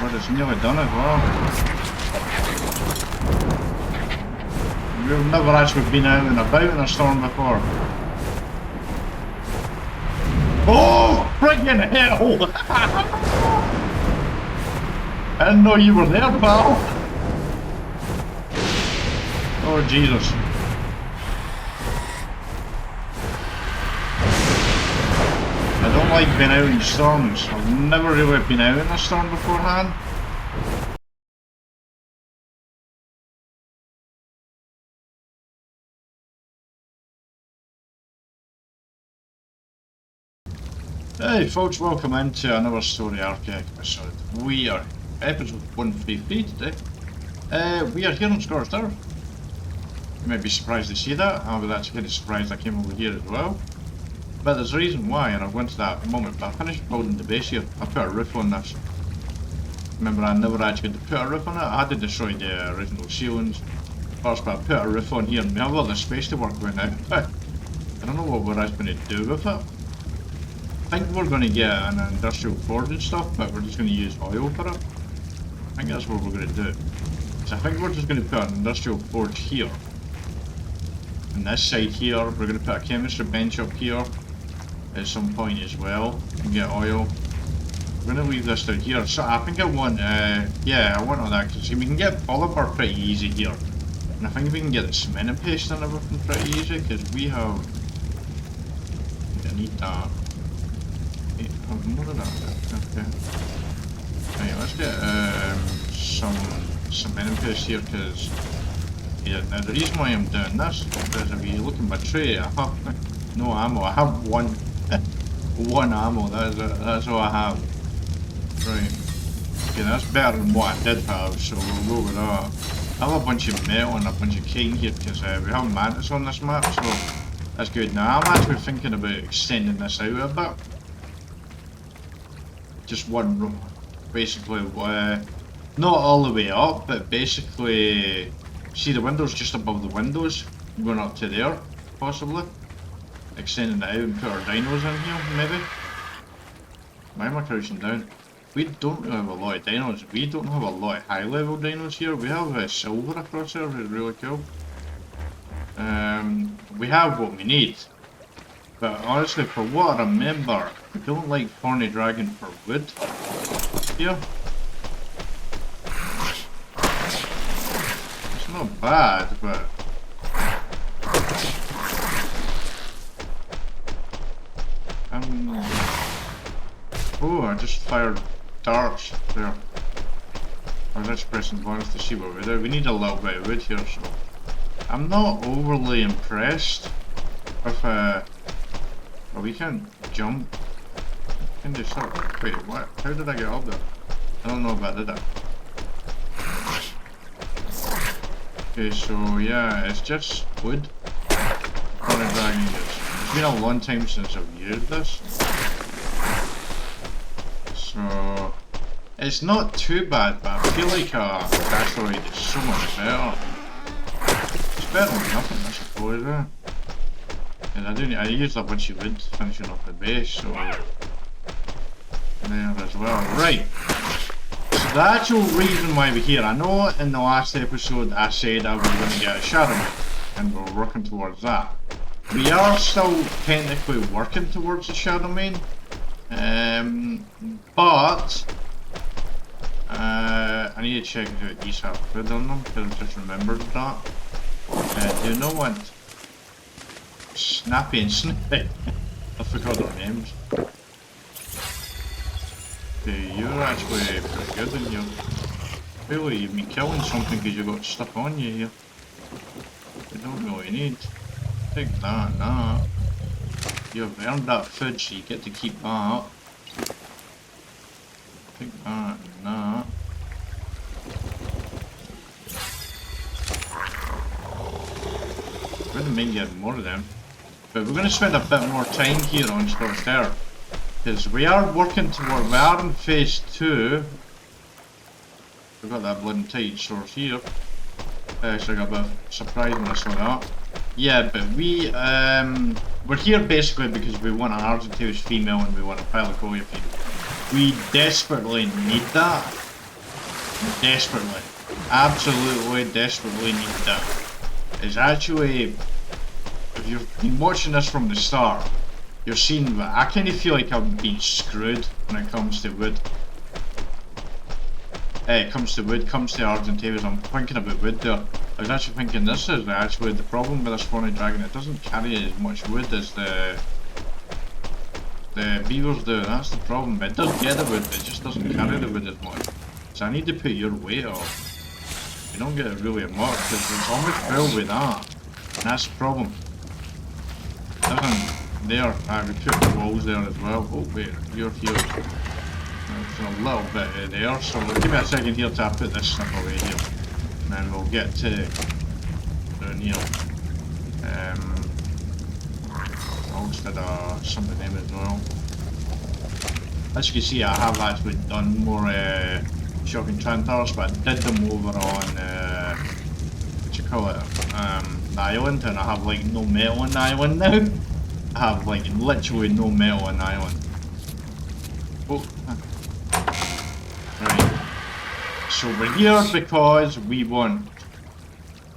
But it's nearly done as well. We've never actually been out and about in a storm before. Oh, friggin' hell! I didn't know you were there, pal. Oh, Jesus. I don't like being out in storms. I've never really been out in a storm beforehand. Hey folks, welcome into another Story Arc episode. We are episode 133 today. We are here on Scorched. You might be surprised to see that. I was actually kind of surprised I came over here as well. But there's a reason why, and I'll go into that in a moment. But I finished building the base here. I put a roof on this. Remember, I never actually had to put a roof on it. I had to destroy the original ceilings first, but I put a roof on here and we have all the space to work with now. I don't know what we're actually going to do with it. I think we're going to get an industrial forge and stuff, but we're just going to use oil for it. I think that's what we're going to do. So I think we're just going to put an industrial forge here. On this side here, we're going to put a chemistry bench up here at some point as well and get oil. We're going to leave this down here. So I think I want, yeah, I want all that because we can get polymer pretty easy here. And I think we can get the cement and paste and everything pretty easy because we have, I need that. More of that. Okay. Right, let's get some cement and paste here because yeah, now the reason why I'm doing this is if you look at my tray, I have no ammo. I have one one ammo, that is it. That's all I have. Right. Okay, that's better than what I did have, so we'll go with that. I have a bunch of metal and a bunch of cane here because we have mantis on this map, so that's good. Now I'm actually thinking about extending this out a bit. Just one room, basically, not all the way up, but basically, see the windows just above the windows, going up to there, possibly, extending it out and put our dinos in here, maybe. Why am I crouching down? We don't really have a lot of dinos, we don't have a lot of high level dinos here, we have silver across there, which is really cool. We have what we need. But honestly, for what I remember, I don't like Thorny Dragon for wood here. It's not bad, but oh, I just fired darts there. I was just pressing buttons to see what we do. We need a little bit of wood here, so I'm not overly impressed with well, we can't jump. We can just sort of, wait, what? How did I get up there? I don't know if I did that. Okay, so yeah, it's just wood. It's been a long time since I've used this. So it's not too bad, but I feel like a asteroid is so much better. It's better than nothing, I suppose, and I used a bunch of wood finishing off the base, so there as well. Right. So the actual reason why we're here, I know in the last episode I said I was going to get a shadow main, and we're working towards that. We are still technically working towards the shadow main, but I need to check if these have food on them because I just remembered that. Do you know what? Snappy and Snippy. I forgot their names. Okay, you're actually pretty good in here. Really, you've been killing something because you got stuff on you here. You don't really need. Take that and that. You've earned that food, so you get to keep that. Take that and that. Wouldn't mind getting more of them. But we're going to spend a bit more time here on Scorched Earth. Because we are working toward, we are in phase 2. We've got that blood and tide source here. So I got a bit surprised when I saw that. Yeah, but we're here basically because we want an Argentavis female and we want a thylacoleo female. We desperately need that. desperately, absolutely desperately need that is actually, if you've been watching this from the start, you're seeing that I kind of feel like I'm being screwed when it comes to wood. Comes to Argentavis. I'm thinking about wood there. I was actually thinking this is actually the problem with this Horny Dragon. It doesn't carry as much wood as the beavers do. That's the problem. It does get the wood, it just doesn't carry the wood as much. So I need to put your weight up. You don't get it really much because it's almost full with that. And that's the problem. Nothing there. I would put the walls there as well. Oh wait, you're here. For a little bit there, so give me a second here to put this stuff away here, and then we'll get to down here. I'll just add something in as well. As you can see, I have actually done more shocking trantars, but I did them over on what you call it, the island, and I have like no metal on the island now. I have like literally no metal on the island. Oh. Right, so we're here because we want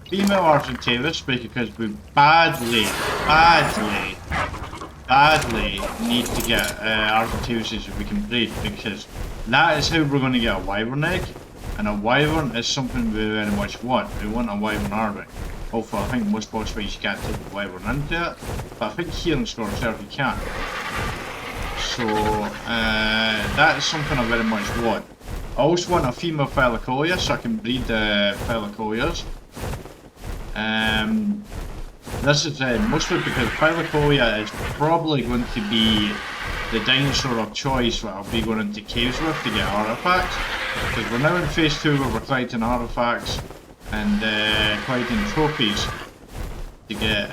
female Argentavis because we badly need to get Argentavises if we can breed, because that is how we're going to get a wyvern egg, and a wyvern is something we very much want. We want a wyvern army. Hopefully, I think most boss fights you can't take the wyvern into it, but I think here in Scorched you can. So that is something I very much want. I also want a female thylacoleo so I can breed thylacoleos. This is mostly because thylacoleo is probably going to be the dinosaur of choice that I'll be going into caves with to get artifacts. Because we're now in phase 2 where we're collecting artifacts and collecting trophies to get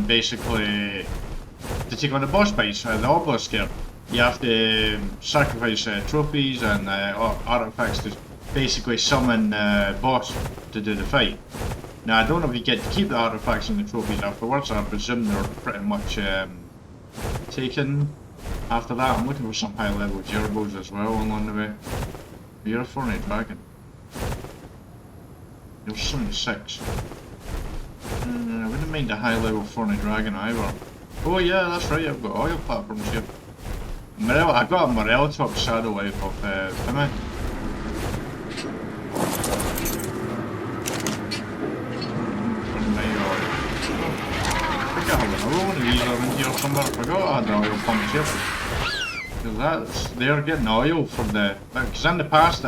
basically to take on the boss fights, the obelisk here. You have to sacrifice trophies and artifacts to basically summon boss to do the fight. Now I don't know if you get to keep the artifacts and the trophies afterwards. I presume they're pretty much taken after that. I'm looking for some high level gerbils as well along the way. You're a Horny Dragon. You're 76. I wouldn't mind a high level Horny Dragon either. Oh yeah, that's right, I've got oil platforms here. I got a Morel top saddle out of Plymouth. I think I have another one of these around here somewhere. I forgot I had the oil pumps here. Because they're getting oil from the... Because in the past,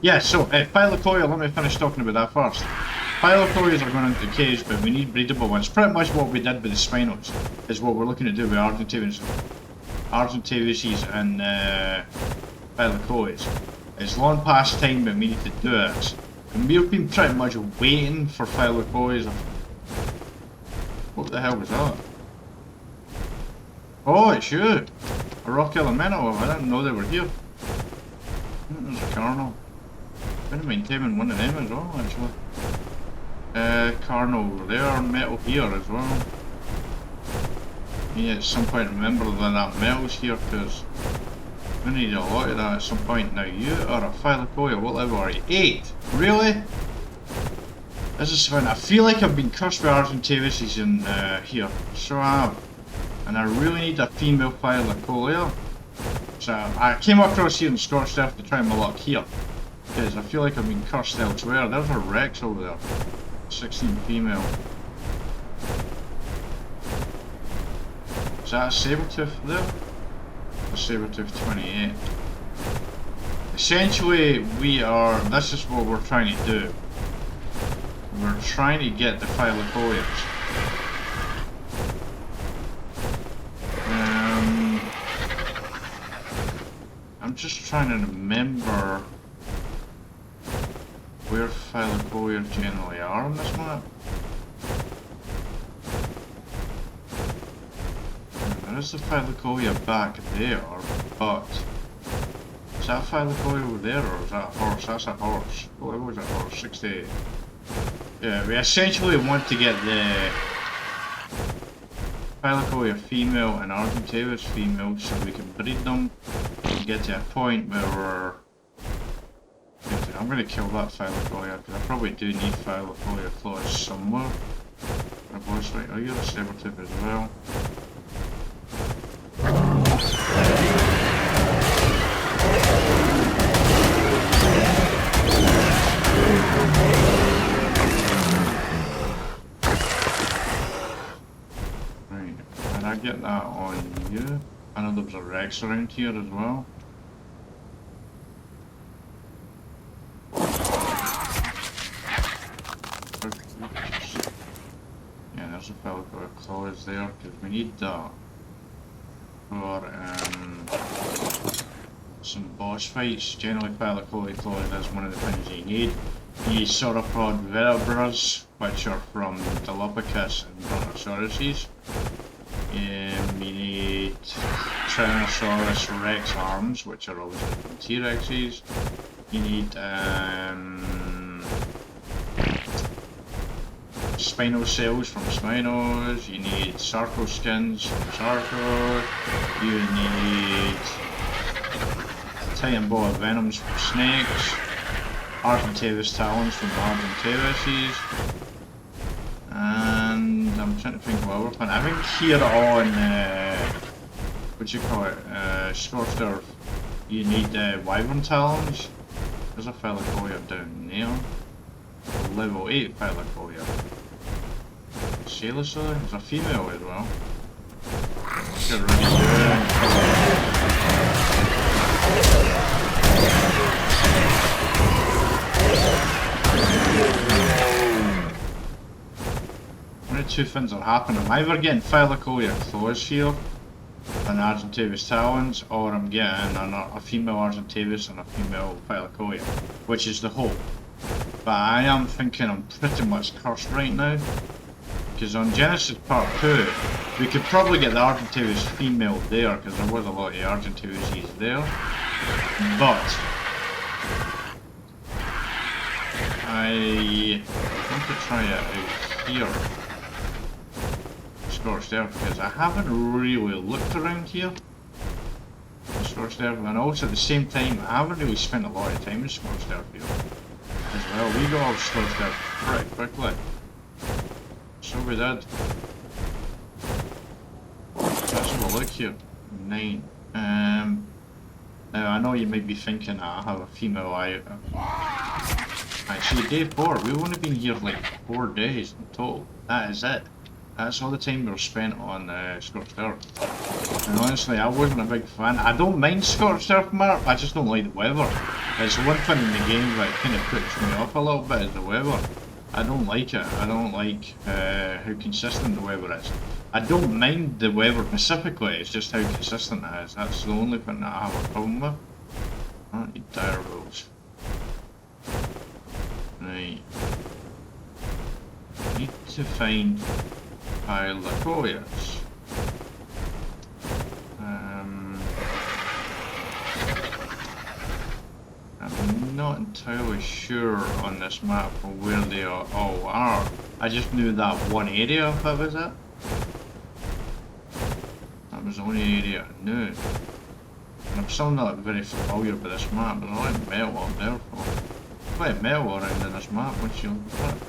yeah, so thylacoleo, let me finish talking about that first. Thylacoleos are going into caves, but we need breedable ones. Pretty much what we did with the Spinos is what we're looking to do with Argentavises and thylacoleos. It's long past time that we need to do it. And we've been pretty much waiting for thylacoleos. What the hell was that? Oh, it's you! A rock elemental. I didn't know they were here. There's a Carnal. I didn't mind taming one of them as well, actually. Carnal over there, metal here as well. Yeah, at some point remember that metal's here, because we need a lot of that at some point. Now you are a thylacoleo, what level are you? 8? Really? This is fun. I feel like I've been cursed with Argentavis in here. So I have. And I really need a female thylacoleo. So I came across here in Scorched to try my luck here. Because I feel like I've been cursed elsewhere. There's a Rex over there. 16 female. Is that a Sabertooth there? A Sabertooth 28. Essentially, this is what we're trying to do. We're trying to get the thylacoleos. I'm just trying to remember where thylacoleos generally are on this map. There is the thylacoleo back there, but is that a thylacoleo over there or is that a horse? That's a horse. Oh, it was a horse, 68. Yeah, we essentially want to get the thylacoleo female and Argentavis female so we can breed them and get to a point where we're... I'm going to kill that thylacoleo because I probably do need thylacoleo claws somewhere. A boss fight. Oh, you're a saber tip as well. Right, can I get that on you? I know there was a Rex around here as well. Yeah, there's a thylacoleo claws there because we need that for some boss fights. Generally, thylacoleo claws is one of the things you need. You need sauropod vertebras, which are from Dilopithecus and Brontosauruses. You need Tyrannosaurus Rex arms, which are obviously from T-Rexes. You need spinal cells from Spinos. You need Sarco skins from Sarco. You need Titan boa venoms from snakes. Argentavis talons from Argentavises. And I'm trying to think what other plant. I think here on what do you call it? Scorched Earth, you need wyvern talons. There's a thylacoleo down there. Level 8 thylacoleo. Sailor, there's a female as well. Get ready One of two things are happening. I'm either getting thylacoleo claws here and Argentavis talons, or I'm getting a female Argentavis and a female thylacoleo, which is the hope. But I am thinking I'm pretty much cursed right now, because on Genesis Part 2, we could probably get the Argentavis female there, because there was a lot of Argentavises there, but I want to try it out here, Scorched Earth, because I haven't really looked around here, Scorched Earth, and also at the same time, I haven't really spent a lot of time in Scorched Earth here as well. We got all Scorched Earth pretty quickly. So we did. Let's have a look here. 9. Now I know you might be thinking I have a female eye. Actually, day 4. We've only been here like 4 days in total. That is it. That's all the time we were spent on Scorched Earth. And honestly, I wasn't a big fan. I don't mind Scorched Earth map, I just don't like the weather. It's one thing in the game that kind of puts me off a little bit is the weather. I don't like it. I don't like how consistent the weather is. I don't mind the weather specifically, it's just how consistent it is. That's the only thing that I have a problem with. I don't need dire wolves. Right. Need to find thylacoleos. I'm not entirely sure on this map where they all are. I just knew that one area, that was it. That was the only area I knew. And I'm still not very familiar with this map. There's a lot of metal up there for. Quite metal around in this map once you look at it.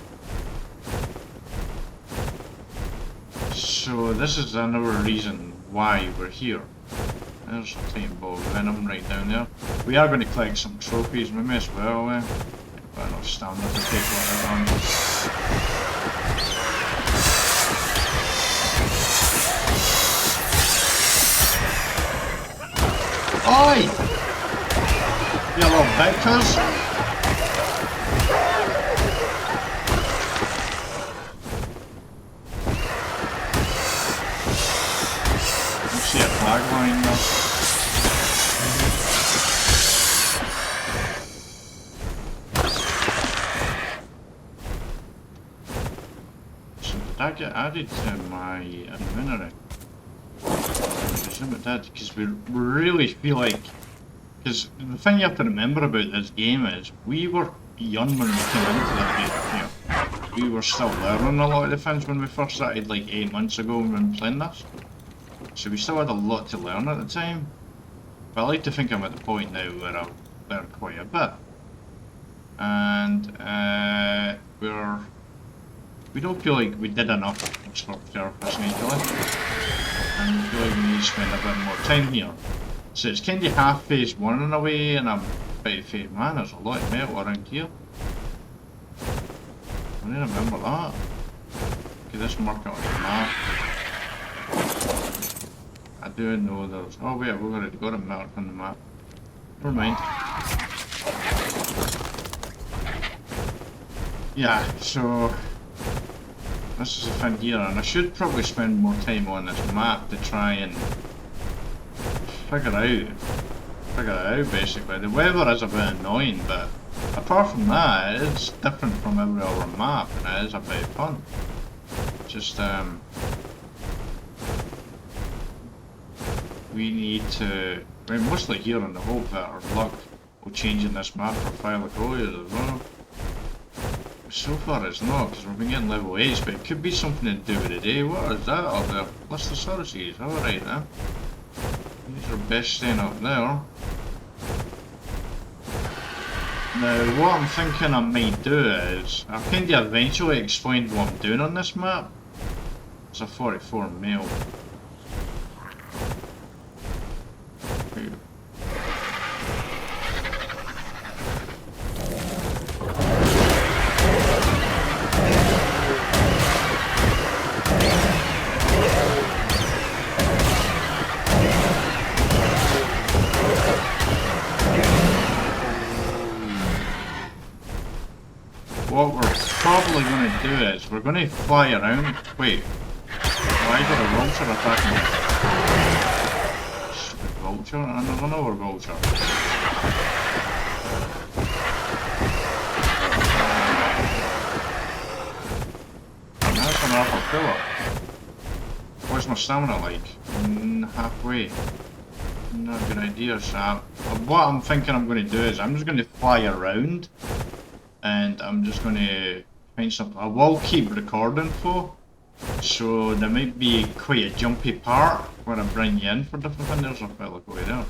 So this is another reason why we're here. There's a Titan boa venom right down there. We are going to collect some trophies, we may as well. Got enough stamina to take whatever on. Oi! You little bitches! See a flag line there. So did that get added to my inventory? I presume it did, because we really feel like... Because the thing you have to remember about this game is, we were young when we came into this game. You know, we were still learning a lot of the things when we first started, like 8 months ago when we were playing this. So we still had a lot to learn at the time, but I like to think I'm at the point now where I've learned quite a bit. and we don't feel like we did enough in Scorched initially, and we feel like we need to spend a bit more time here. So it's kind of half phase 1 in a way, and I'm about phase, man, there's a lot of metal around here. I need to remember that. Okay, this marker on the map. I do know there's, oh wait, we've already got a mark on the map. Never mind. Yeah, so this is a thing here, and I should probably spend more time on this map to try and figure it out basically. The weather is a bit annoying, but apart from that, it's different from every other map, and it is a bit fun. Just we need to, I mean, mostly here on the hope that our luck will change in this map for thylacoleo as well. So far it's not, because we've been getting level 8s, but it could be something to do with the day. What is that up there? Blistosauruses, alright then. These are best staying up there. Now what I'm thinking I might do is, I'll kind of eventually explain what I'm doing on this map. It's a 44 mil. What we're probably going to do is, we're going to fly around. Wait, why got a vulture attacking me? Stupid vulture, another vulture. And that's an upper pillar. What's my stamina like? Halfway. Not a good idea, so what I'm thinking I'm going to do is, I'm just going to fly around. And I'm just going to find something. I will keep recording for, so there might be quite a jumpy part where I bring you in for different things. There's a fella going there.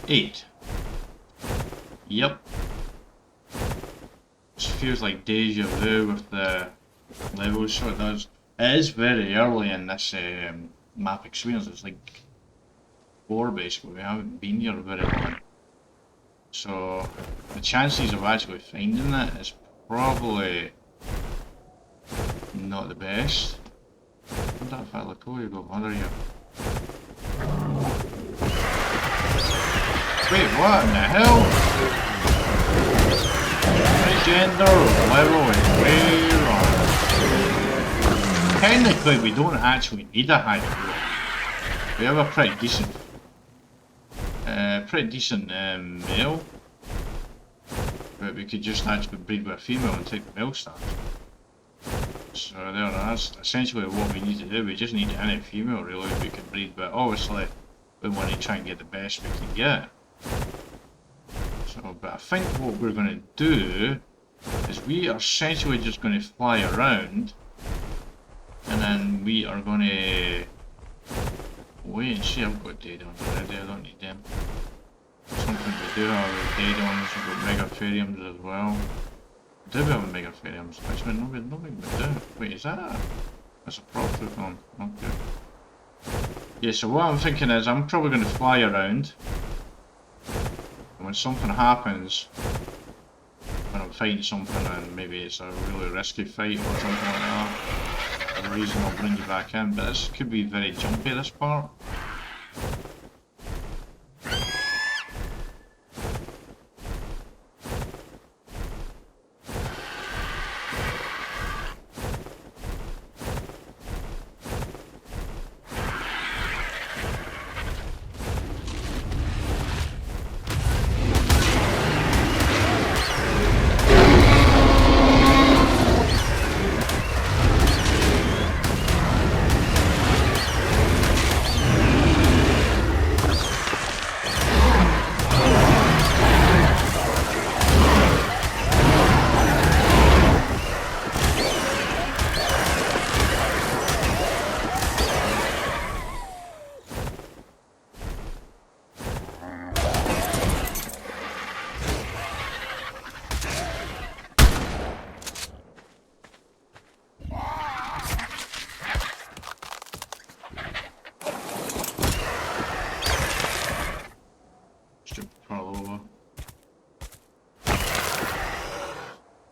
8. Yep. This feels like deja vu with the levels, so it does. It is very early in this map experience. It's like 4 basically. We haven't been here very long. So the chances of actually finding it is probably not the best. Where'd that thylacoleo go? Under here. Wait, what in the hell? My gender level is way wrong. Technically we don't actually need a high level. We have a pretty decent male, but we could just actually breed with a female and take the male stats. So there, that's essentially what we need to do. We just need any female really we can breed, but obviously we want to try and get the best we can get. So, but I think what we're going to do is we are essentially just going to fly around, and then we are going to wait and see. I've got data on already, I don't need them. Something we do have Daedons, we've got Megatheriums as well. Do we have a Megatheriums? Actually, no, we do. Wait, is that that's a prop one? Okay. Yeah, so what I'm thinking is, I'm probably going to fly around. And when something happens, when I'm fighting something and maybe it's a really risky fight or something like that, for a reason I'll bring you back in. But this could be very jumpy, this part.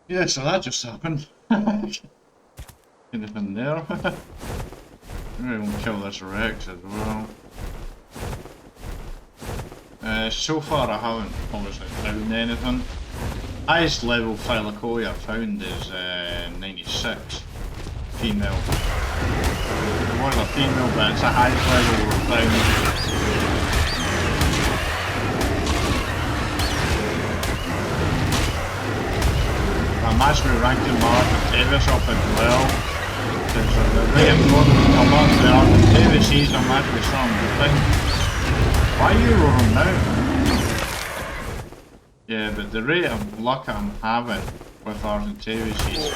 Yeah, so that just happened. Anything there? Maybe we'll kill this Rex as well. So far I haven't obviously found anything. Highest level thylacoleo I've found is 96. Female. It was a female, but it's a highest level we've found. I'm actually ranking my Argentavis up as well. Because the rate of growth will come up. The Argentavis sees I'm actually starting to think. Why are you rolling now? Yeah, but the rate of luck I'm having with Argentavis is...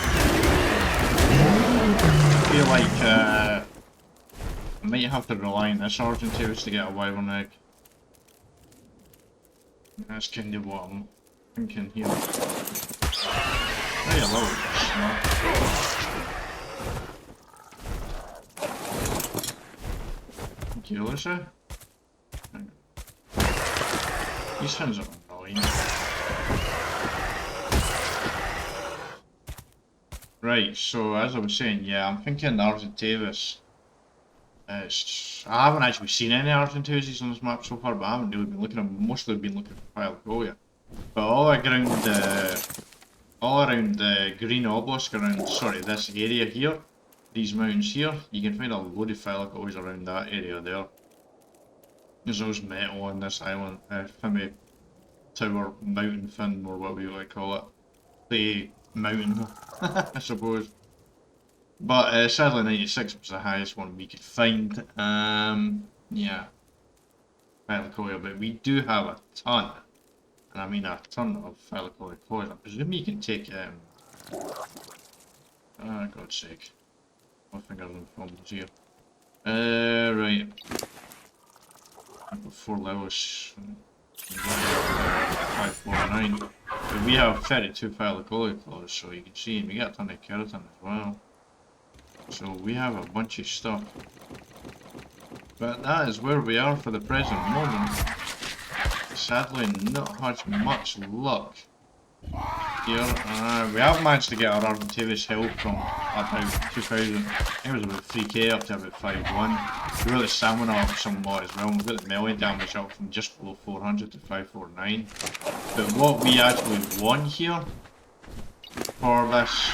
I feel like I might have to rely on this Argentavis to get a wyvern egg. That's kind of what I'm thinking here. Hey, hello, smart. Thank you, Alyssa. These things are annoying. Right, so as I was saying, yeah, I'm thinking Argentavis. I haven't actually seen any Argentavises on this map so far, but I haven't really been looking at them. Mostly been looking for thylacoleo. But all around the green obelisk around sort of this area here, these mountains here, you can find a load of thylacoleos around that area there. There's always metal on this island, Fimmy Tower Mountain Fin, or what we like to call it. The mountain, I suppose. But sadly 96 was the highest one we could find. Yeah, thylacoleo, but we do have a ton. And I mean a ton of thylacoleo claws. I presume you can take, God's sake. My fingers and thumbs here. Right. I've got 4 levels. 549. But we have 32 thylacoleo claws, so you can see we get a ton of keratin as well. So we have a bunch of stuff. But that is where we are for the present moment. Sadly, not had much luck here. We have managed to get our Argentavis health from about 2000. I think it was about 3k up to about 5.1. We got the stamina up somewhat as well. We've got the melee damage up from just below 400 to 549. But what we actually want here for this,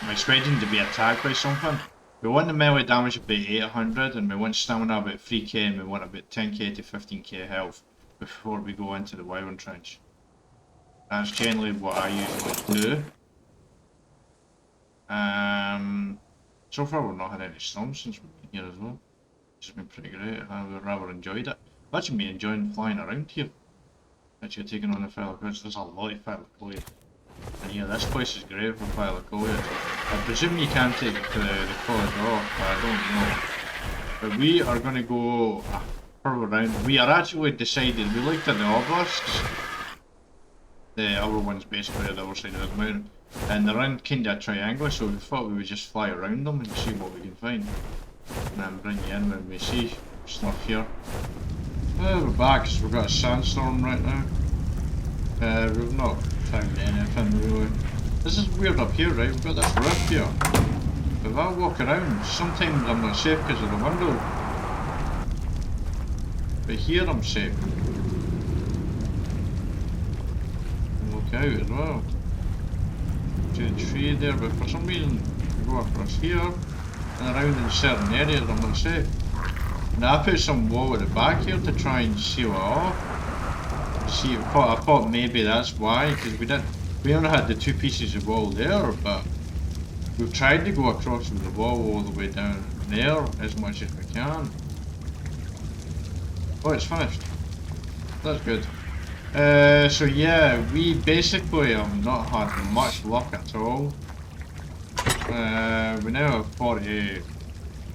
I'm expecting to be attacked by something. We want the melee damage about 800 and we want stamina about 3k and we want about 10k to 15k health before we go into the wyvern trench. That's generally what I usually do. So far we've not had any storms since we've been here as well. It's been pretty great. I've rather enjoyed it. I've actually been enjoying flying around here. Actually taking on the thylacoleo. There's a lot of thylacoleo. And yeah, this place is great for thylacoleo. I presume you can take the claws off, but I don't know. But we are going to go further around. We are actually decided, we looked at the obelisks. The other one's basically at the other side of the mountain. And they're in kind of a triangle, so we thought we would just fly around them and see what we can find. And then bring you in when we see stuff here. We're back because we've got a sandstorm right now. We've not found anything really. This is weird up here, right? We've got this rift here. If I walk around, sometimes I'm not safe because of the window. But here I'm safe. Look out as well. To the tree there, but for some reason we go across here and around in certain areas I'm not safe. Now I put some wall at the back here to try and seal it off. See, I thought maybe that's why, because we only had the 2 pieces of wall there, but we've tried to go across with the wall all the way down there as much as we can. Oh, it's finished. That's good. So yeah, we basically have not had much luck at all. We now have 40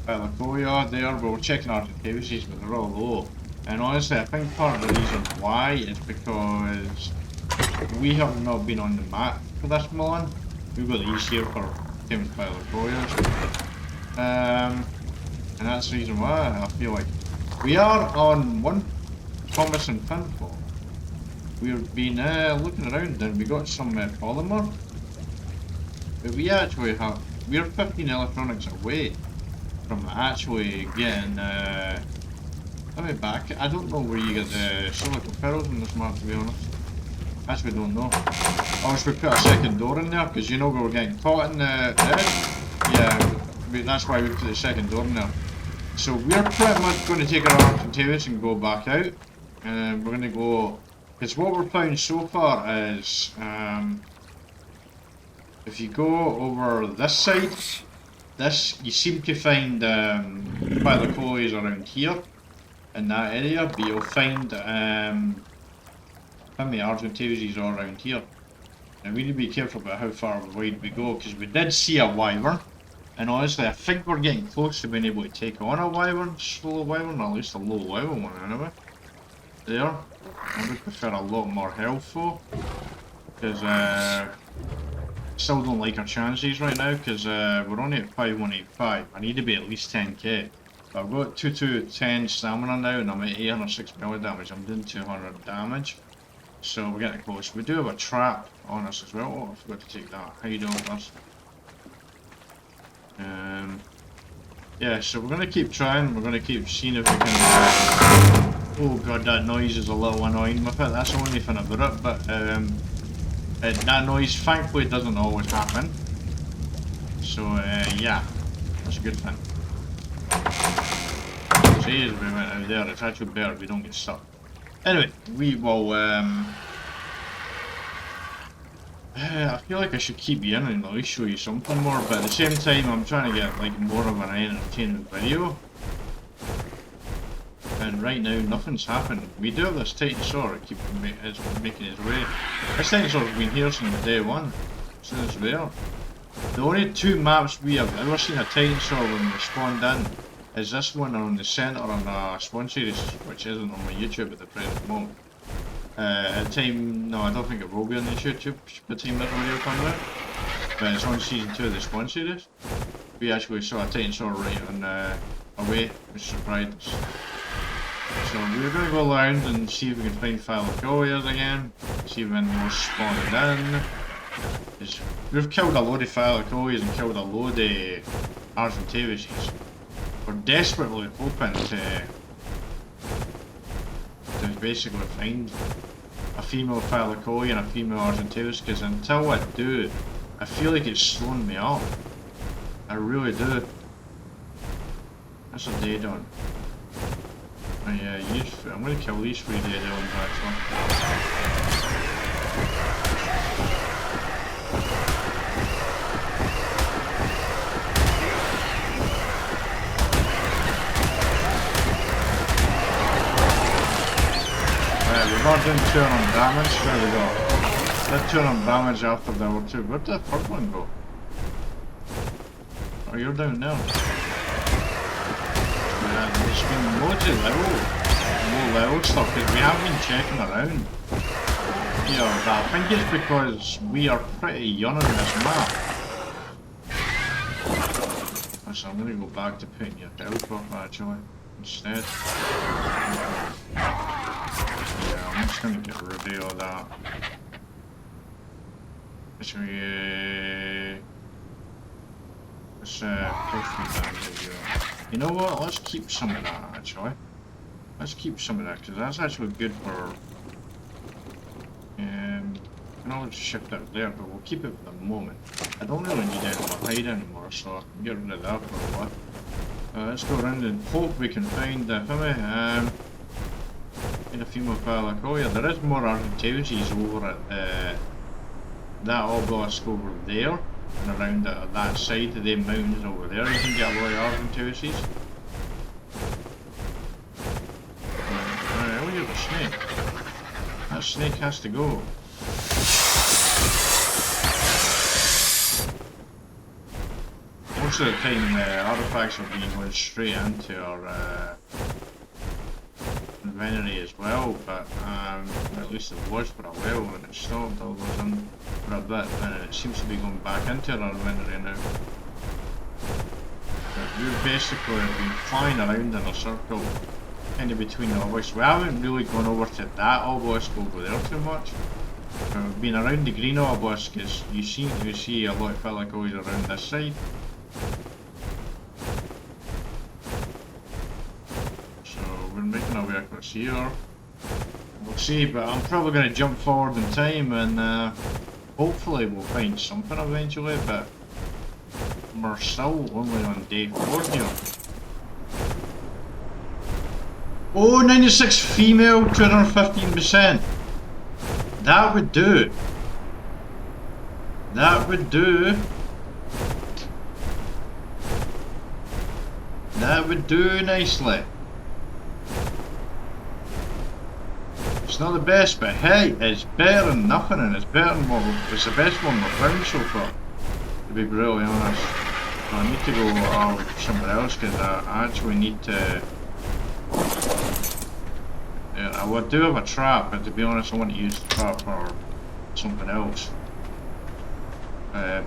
thylacoleo there, but we're checking our Argentavises, but they're all low. And honestly, I think part of the reason why is because we have not been on the map for this Milan. We've got these here for Thames thylacoleos. And that's the reason why I feel like we are on one promising pinfall. we've been looking around and we got some polymer. But we actually have, we're 15 electronics away from actually getting, let me back, I don't know where you get the silicon ferrules in this map, to be honest. Actually don't know. Obviously we put a second door in there, because you know we were getting caught in the edge. Yeah, that's why we put the second door in there. So we're pretty much going to take our Argentavis and go back out. And we're going to go, because what we're found so far is, if you go over this side, you seem to find thylacoleos around here, in that area, but you'll find how many Argentavis are around here. And we need to be careful about how far wide we go, because we did see a wyvern, and honestly I think we're getting close to being able to take on a wyvern, slow wyvern, or at least a low level one anyway. There. I would prefer a lot more health though, because still don't like our chances right now, because we're only at 5185. I need to be at least 10k. But I've got 210 stamina now and I'm at 806 melee damage. I'm doing 200 damage. So we're getting close. We do have a trap on us as well. Oh, I forgot to take that. How you doing, boss? Yeah, so we're going to keep trying. We're going to keep seeing if we can... oh god, that noise is a little annoying with it. That's the only thing about it. But that noise thankfully doesn't always happen. So yeah, that's a good thing. See, as we went out there, it's actually better if we don't get stuck. Anyway, we will I feel like I should keep you in and at least show you something more, but at the same time I'm trying to get like more of an entertainment video. And right now nothing's happened. We do have this Titanosaur that keeps making its way. This Titanosaur's been here since day one, since there. The only two maps we have ever seen a Titanosaur when we spawned in is this one on the centre on a spawn series, which isn't on my YouTube at the present moment. At the time, no, I don't think it will be on this YouTube by the time this video comes out. But it's on season 2 of the spawn series. We actually saw a Titanosaur right on away, which surprised us. So we're going to go around and see if we can find thylacoleos again, see if anyone spawned in. We've killed a load of thylacoleos and killed a load of Argentavises. We're desperately hoping to basically find a female thylacoleo and a female Argentavis, because until I do, I feel like it's slowing me up. I really do. That's a dead on. Oh yeah, I'm going to kill these 3 dead ons actually. We're not doing 200 damage, there we go. Did 200 damage after level 2. Where'd the third one go? Oh, you're down there. Man, there's been loads of low level stuff because we haven't been checking around. Yeah, but I think it's because we are pretty young on this map. So I'm going to go back to putting your health off actually, instead. Yeah, I'm just going to get rid of all that. So let's push me down to you know what, let's keep some of that actually. Let's keep some of that because that's actually good for... I can always shift out there, but we'll keep it for the moment. I don't really need any more hide anymore, so I can get rid of that for a while. Let's go around and hope we can find in a female thylacoleo. There is more Argentavises over at that obelisk over there, and around that side of the mountains over there. You can get a lot of Argentavises. Oh, you're the snake. That snake has to go. Most of the time, artifacts are being going straight into our inventory as well, but at least it was for a while when it stopped. I was in for a bit, and it seems to be going back into our inventory now. But we've basically been flying around in a circle kind of between the obelisks. We haven't really gone over to that obelisk over there too much. We've been around the green obelisk, as you seem to see a lot of thylacoleo around this side. So we're making our way across here. We'll see, but I'm probably going to jump forward in time and hopefully we'll find something eventually, but we're still only on day 4 here. Oh, 96 female, 215%. That would do. That would do. That would do nicely. It's not the best, but hey, it's better than nothing, and it's better than it's the best one we've found so far, to be brutally honest. So I need to go somewhere else, because I actually need to... I would do have a trap, but to be honest I want to use the trap for something else.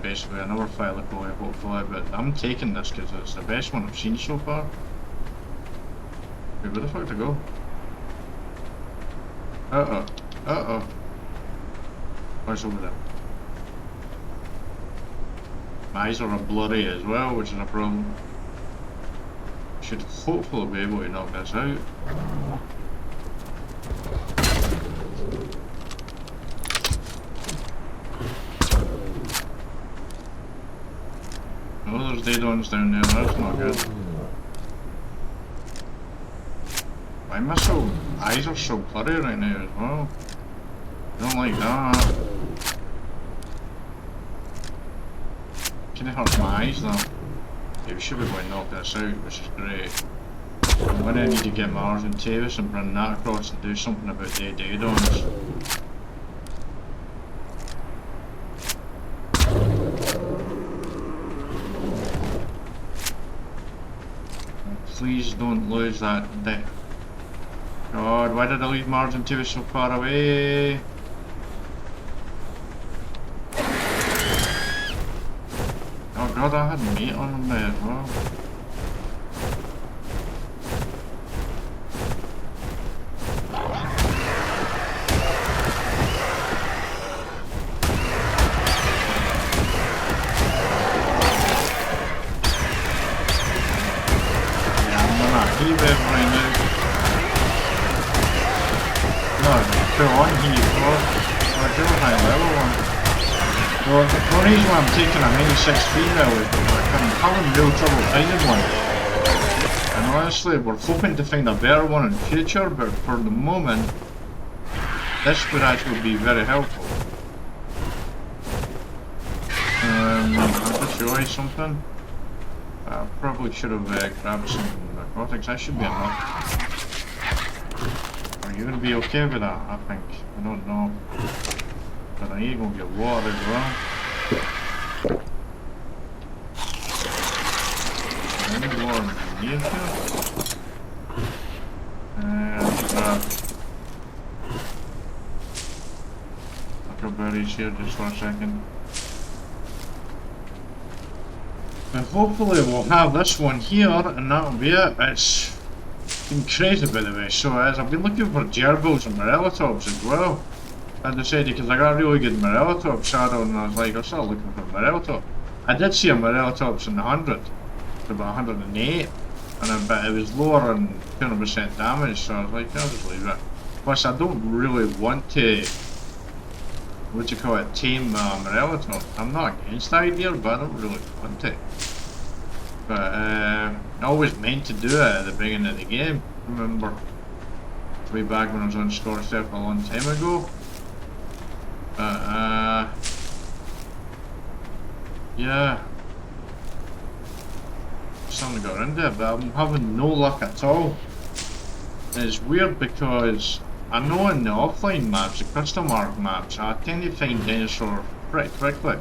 Basically another thylacoleo hopefully, but I'm taking this because it's the best one I've seen so far. Wait, where the fuck to go? Uh-oh. What's over there? My eyes are blurry as well, which is a problem. Should hopefully be able to knock this out. Oh, there's dead ones down there, that's not good. Why my eyes are so blurry right now as well? I don't like that. Kinda hurts my eyes though. Yeah, we should be able to knock this out, which is great. I'm gonna need to get my Argentavis and bring that across and do something about the dead ones. Please don't lose that deck. God, why did I leave my Argentavis so far away? Oh god, I had meat on them there as well. The reason why I'm taking a 96 female is because I'm having real trouble finding one. And honestly, we're hoping to find a better one in the future, but for the moment, this would actually be very helpful. I'll just show you something. I probably should have grabbed some narcotics. That should be enough. Are you going to be okay with that? I think. I don't know. But I ain't going to get water as well. Any water near here? Berries here just for a second. And hopefully we'll have this one here and that'll be it. It's been crazy by the way, so as I've been looking for gerbils and morellatops as well. I decided because I got a really good morellotop shadow and I was like, I'll start looking for morellotop. I did see a morellatops in the 100, about 108, but it was lower than 200% damage, so I was like, I'll just leave it. Plus I don't really want to, what do you call it, tame morellotop. I'm not against the idea, but I don't really want it. But I always meant to do it at the beginning of the game. I remember way back when I was on Scorched a long time ago. Yeah. Something got into it, but I'm having no luck at all. And it's weird because I know in the offline maps, the custom arc maps, I tend to find dinosaurs pretty quickly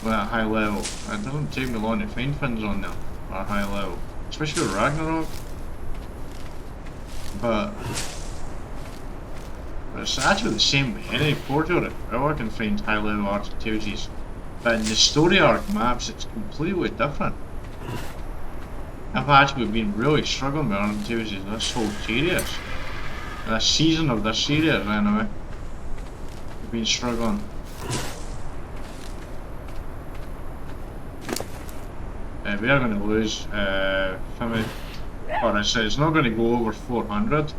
with a high level. It doesn't take me long to find things on them at a high level, especially with Ragnarok. But it's actually the same with any portal as well. I can find high level Argentavis, but in the story arc maps it's completely different. I've actually been really struggling with Argentavis this whole series. This season of this series, anyway. I've been struggling. We are going to lose or it's not going to go over 400,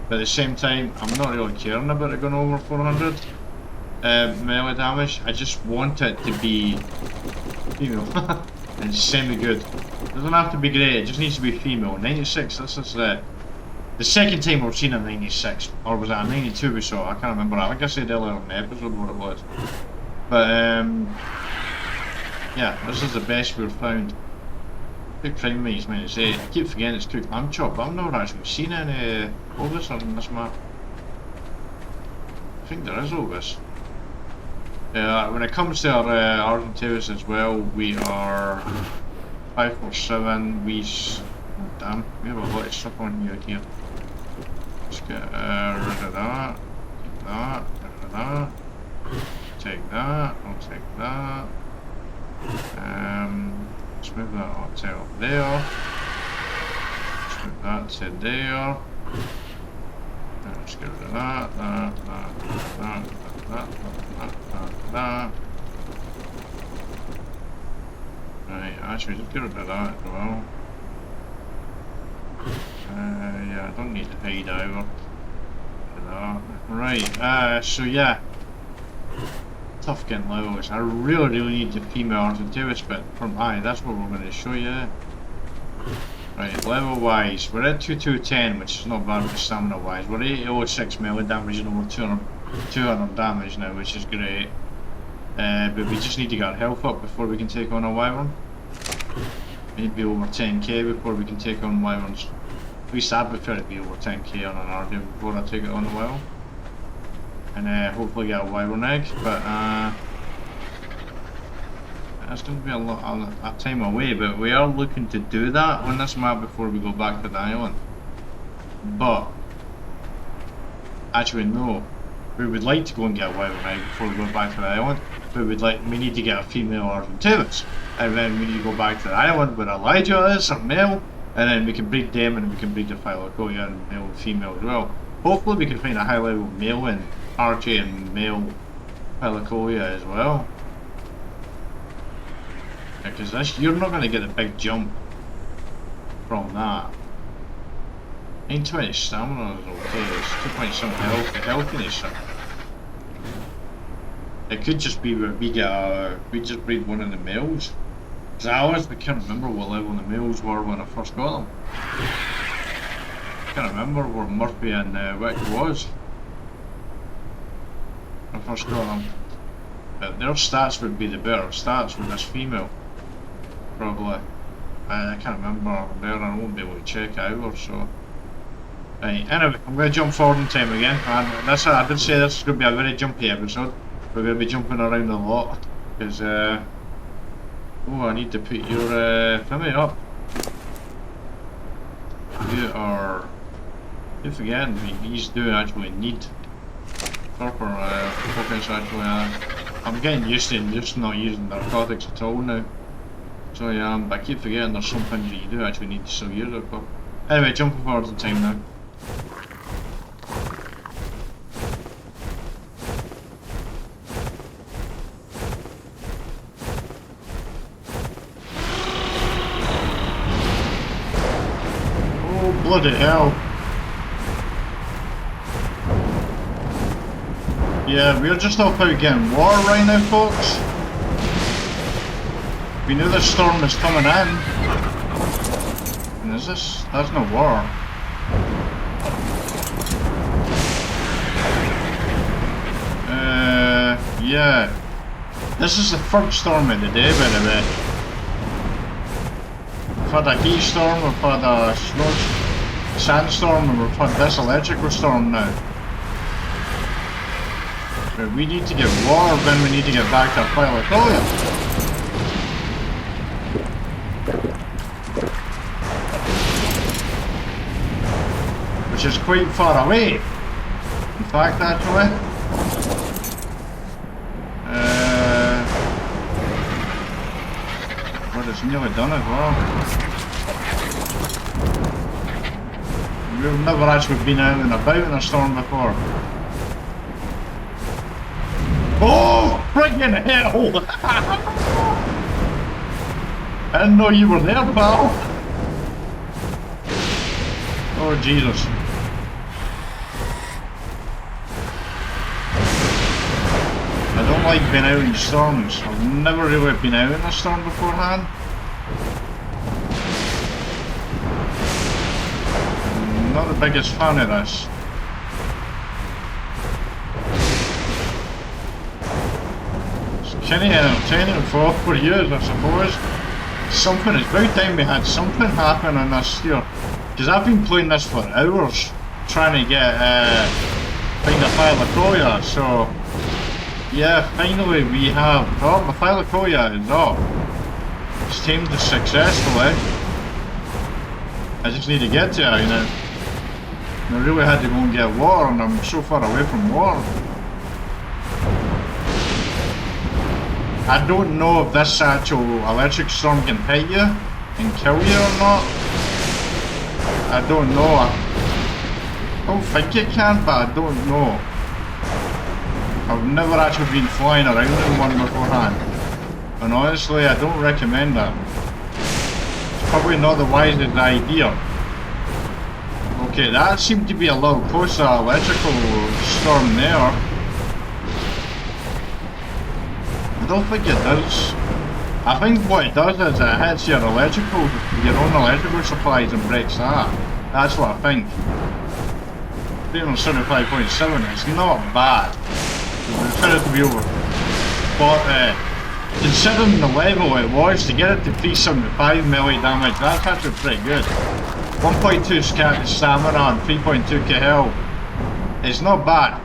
but at the same time I'm not really caring about it going over 400 melee damage. I just want it to be female and semi-good. It doesn't have to be great, it just needs to be female. 96, this is the second time we've seen a 96, or was that a 92 we saw? I can't remember. I think I said earlier in the episode what it was. But yeah, this is the best we've found. Cook prime mates, meant to say. I keep forgetting it's cooked lamb chop, but I've never actually seen any Ovis on this map. I think there is Ovis. When it comes to our Argentavis as well, we are 547. Oh, damn, we have a lot of stuff on you here. Let's get rid of that. Take that. Get rid of that. Take that. I'll take that. Let's move that up to up there. Let's move that to there. Let's get rid of that. Right, actually just get rid of that as well. Yeah, I don't need to hide either. Right, so yeah. Tough getting levels. I really need the female Argentavis, but from that's what we're going to show you. Right, level wise, we're at 2210, which is not bad for stamina wise. We're 806 melee damage and over 200 damage now, which is great. But we just need to get our health up before we can take on a wyvern. We need to be over 10k before we can take on wyverns. At least I prefer to be over 10k on an Argentavis before I take it on a wyvern. And hopefully get a wyvern egg, but that's going to be a time away, but we are looking to do that on this map before we go back to the island. But actually no, we would like to go and get a wyvern egg before we go back to the island, but we need to get a female Argentavis, and then we need to go back to the island where Elijah is, a male, and then we can breed them and we can breed the thylacoleo and male and female as well. Hopefully we can find a high level male in RJ and male thylacoleo as well. Because this, you're not going to get a big jump from that. 920 stamina is okay, it's 2 point some health, the healthiness. It could just be where we just breed one of the males. Because I can't remember what level the males were when I first got them. I can't remember where Murphy and Wick was when I first got them. But their stats would be the better stats with this female. Probably. I can't remember there, I won't be able to check either, so. Right, anyway, I'm going to jump forward in time again. I did say this is going to be a very jumpy episode. We're going to be jumping around a lot. Because, oh, I need to put your Fimmy up. You're forgetting, these do actually need proper focus actually. I'm getting used to just not using narcotics at all now. So yeah, but I keep forgetting there's some things that you do actually need to still use it for. Anyway, jumping forward in time now. Oh, bloody hell. Yeah, we're just off out getting water right now, folks. We knew this storm was coming in. And that's no water. Yeah. This is the first storm of the day, by the way. We've had a heat storm, we've had a sandstorm, and we've had this electrical storm now. But we need to get water, then we need to get back to thylacoleo. Which is quite far away. In fact, actually. But it's nearly done as well. We've never actually been out and about in a storm before. Oh, friggin' hell! I didn't know you were there, pal. Oh, Jesus. I don't like being out in storms. I've never really been out in a storm beforehand. I'm not the biggest fan of this. It's kind of entertaining for years, I suppose. Something, it's about time we had something happen on this here. Because I've been playing this for hours, trying to get, find a thylacoleo, so... Yeah, finally we have... Oh, my thylacoleo is up. It's tamed successfully. I just need to get to it, you know. I really had to go and get water, and I'm so far away from water. I don't know if this actual electric storm can hit you and kill you or not. I don't know. I don't think it can, but I don't know. I've never actually been flying around in one beforehand. And honestly, I don't recommend that. It's probably not the wisest idea. Okay, that seemed to be a little closer electrical storm there. I don't think it does. I think what it does is it hits your own electrical supplies and breaks that. That's what I think. 375.7, it's not bad. It's better to be over. But considering the level it was, to get it to 375 melee damage, that's actually pretty good. 1.2 stamina and 3.2 KL. It's not bad.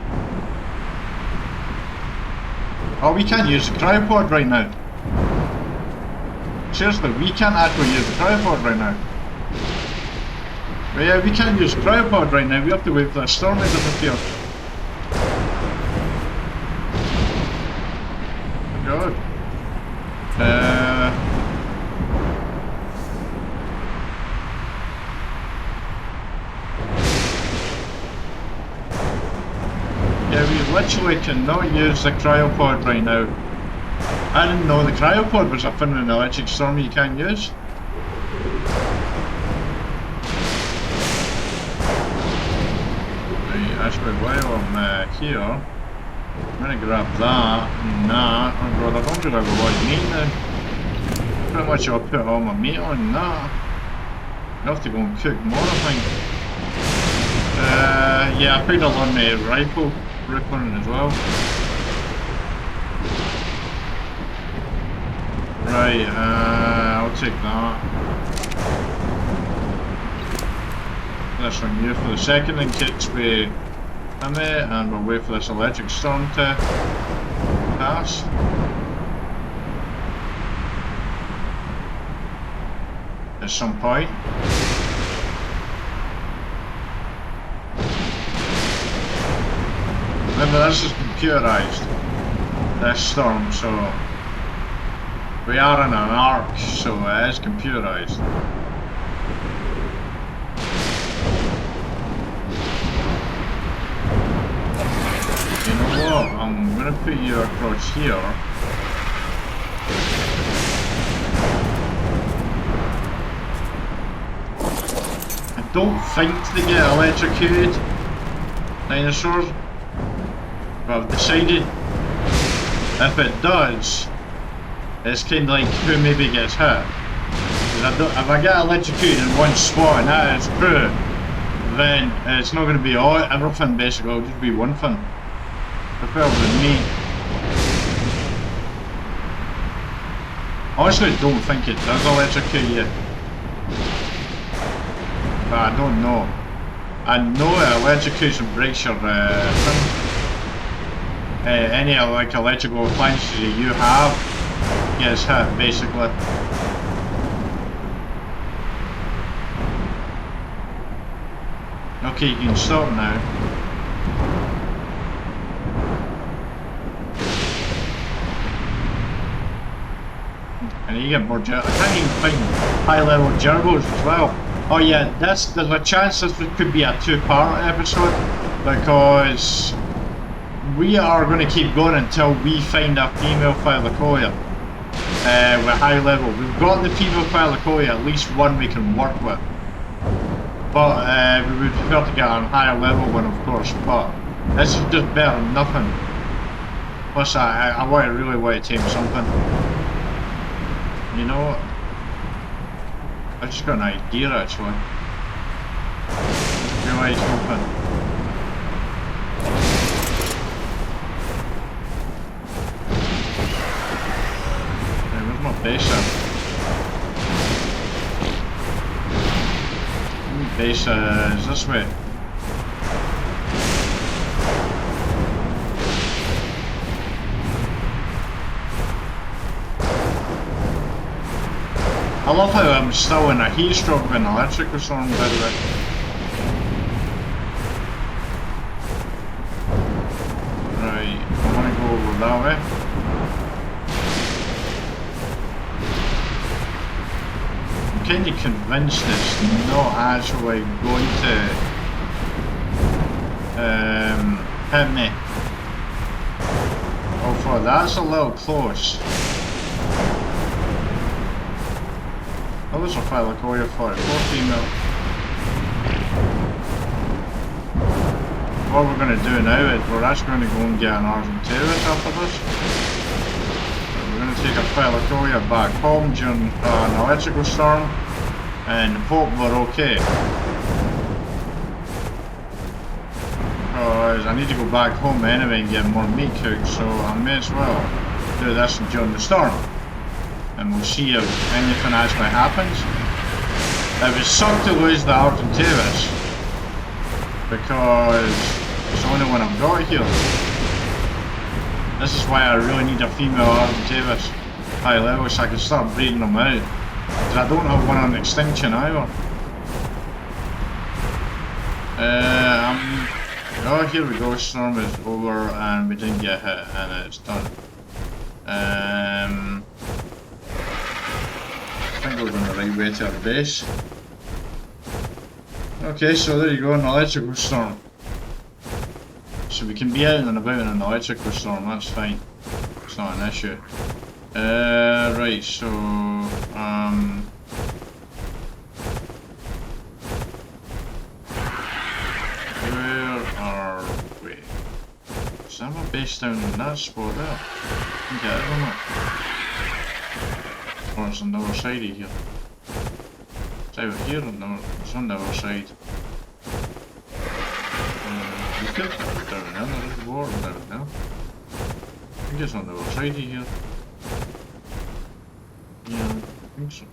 Oh, we can't use the cryopod right now. Seriously, we can't actually use the cryopod right now. But yeah, we can't use the cryopod right now. We have to wait for the storm to disappear. God. Yeah, we literally cannot use the cryopod right now. I didn't know the cryopod was a thing in an electric storm you can't use. Right, actually while I'm here, I'm gonna grab that and that. Oh god, I don't really have a lot of meat now. Pretty much I'll put all my meat on that. I have to go and cook more, I think. Yeah, I picked up on the rifle ripping as well. Right, I'll take that. This one here for the second and kits with Emmy, and we'll wait for this electric storm to pass. At some point. Remember, this is computerized, this storm, so we are in an arc, so it is computerized. You know what? I'm gonna put you across here. I don't think they get electrocuted, dinosaurs. But I've decided if it does, it's kind of like who maybe gets hit. If I get electrocuted in one spot and that is true, then it's not going to be everything basically, it'll just be one thing. Preferably me. Honestly, I don't think it does electrocute you. But I don't know. I know it electrocutes and breaks your thing. Any like electrical appliances that you have gets hit basically. Okay, you can stop now. And you get more I can't even find high level gerbils as well. Oh yeah, there's a chance this could be a two-part episode, because we are going to keep going until we find a female thylacoleo with high level. We've got the female thylacoleo, at least one we can work with. But we would prefer to get a higher level one, of course, but this is just better than nothing. Plus, I really want to tame something. You know what? I just got an idea, actually. Really something. Hey, where's my base at? Base is this way. I love how I'm still in a heat stroke with an electrical storm, by the way. Right, I want to go over that way. I'm kind of convinced it's not actually going to hit me. Oh, for that's a little close. Oh, there's a thylacoleo 44 female. What we're going to do now is we're actually going to go and get an Argentavis after this. We're going to take a thylacoleo back home during an electrical storm and hope we're okay. Because I need to go back home anyway and get more meat cooked, so I may as well do this during the storm. And we'll see if anything actually happens. It would suck to lose the Argentavis, because it's the only one I've got here. This is why I really need a female Argentavis high level so I can start breeding them out. Because I don't have one on extinction either. Oh, here we go, storm is over and we didn't get hit and it's done. I think we're going the right way to our base. Okay, so there you go, an electrical storm. So we can be out and about in an electrical storm, that's fine. It's not an issue. Right, so... where are we? Is that my base down in that spot there? I think it is, isn't it? Or it's on the other side of here. It's over here, it's on the other side. You could put it down there, there's water down there. I think it's on the other side of here. Yeah, I think so.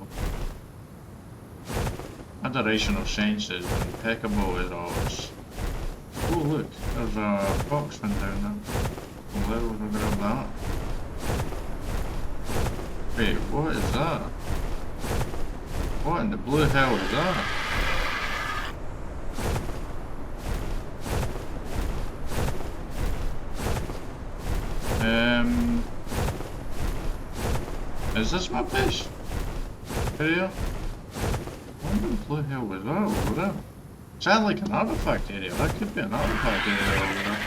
My direction of sense is impeccable as always. Oh look, there's a boxman down there. Well, we're going to grab that. Wait, what is that? What in the blue hell is that? Is this my base? Area? What in the blue hell was that over there? Sounds like an artifact area. That could be an artifact area over there.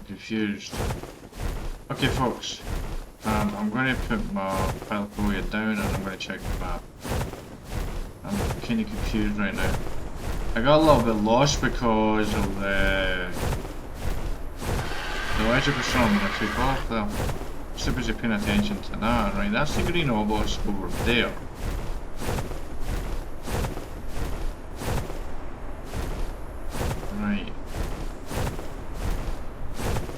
Confused. Okay, folks. I'm going to put my thylacoleo down and I'm going to check the map. I'm kind of confused right now. I got a little bit lost because of the electrical storm that I took off there. Just busy paying attention to that. Right, that's the green obelisk over there. Right.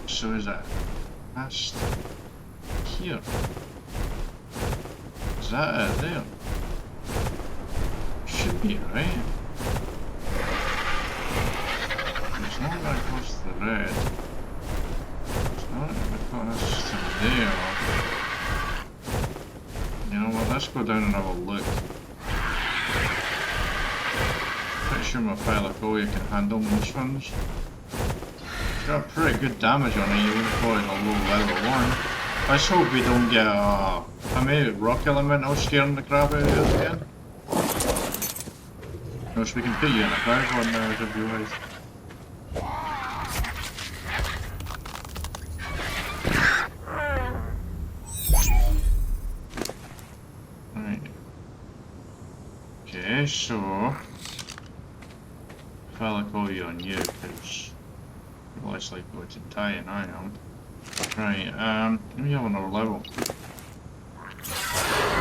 So is that past here? Is that it there? Should be, right? It's not right across the red. It's not right across to there. You know what, let's go down and have a look. Pretty sure my thylacoleo can handle most ones. It's got pretty good damage on it, even though it's a low level one. Let's hope we don't get a rock elemental scaring the crap out of us again. No, so we can put you in a crowd one now if you like. Right. Okay, so thylacoleo on you, because you're less likely to die than I am. Right, let me have another level.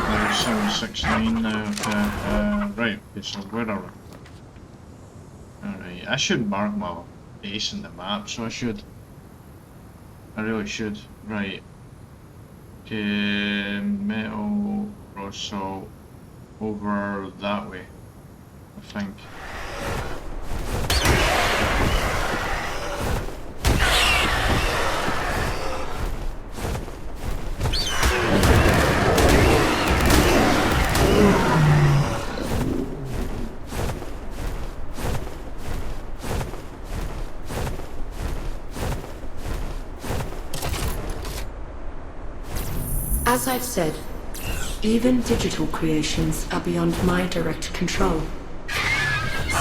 Level 769 now, okay, right, okay, so where are we? Alright, I should mark my base in the map, so I really should. Right. Okay, metal, raw salt, over that way, I think. As I've said, even digital creations are beyond my direct control.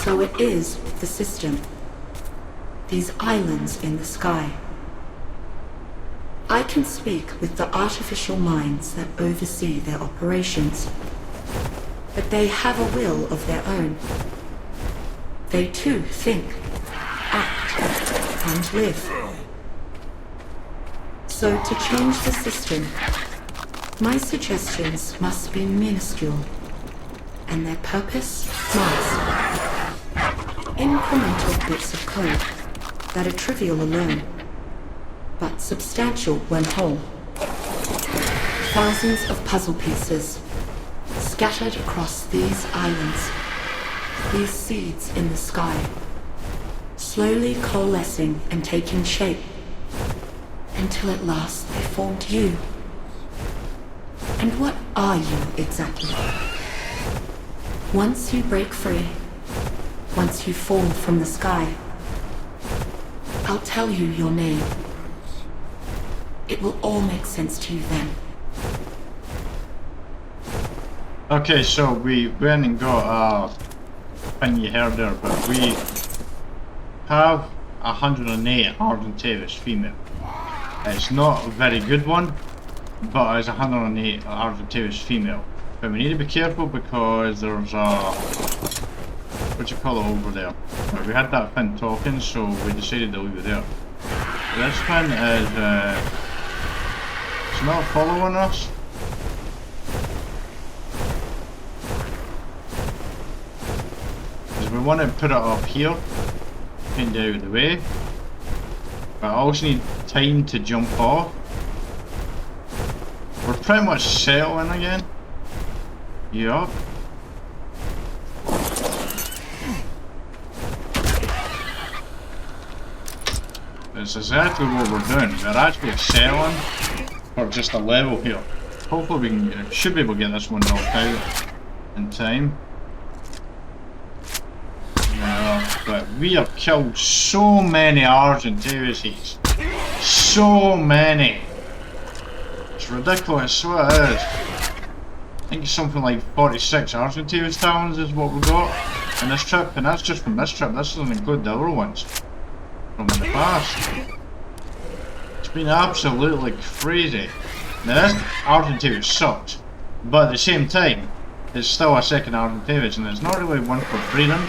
So it is with the system. These islands in the sky. I can speak with the artificial minds that oversee their operations. But they have a will of their own. They too think, act, and live. So to change the system, my suggestions must be minuscule, and their purpose must. Incremental bits of code that are trivial alone, but substantial when whole. Thousands of puzzle pieces, scattered across these islands, these seeds in the sky, slowly coalescing and taking shape, until at last they formed you. And what are you exactly? Once you break free, once you fall from the sky, I'll tell you your name. It will all make sense to you then. Okay, so we went and got a thing you heard there, but we have 108 Argentavis female. It's not a very good one, but it's 108 Argentavis female. But we need to be careful because there's a, what you call it over there. We had that fin talking, so we decided to leave it there. This fin is, it's not following us. Because we want to put it up here, kind of out of the way. But I also need time to jump off. We're pretty much settling again. Yup. That's exactly what we're doing. We're actually settling for just a level here. Hopefully we can, should be able to get this one knocked out in time. Yeah, but we have killed so many Argentavises. So many. It's ridiculous, what it is. I think it's something like 46 Argentavis talons is what we got in this trip, and that's just from this trip. This doesn't include the other ones from in the past. It's been absolutely crazy. Now this Argentavis sucks, but at the same time, it's still a second Argentavis, and it's not really one for breeding.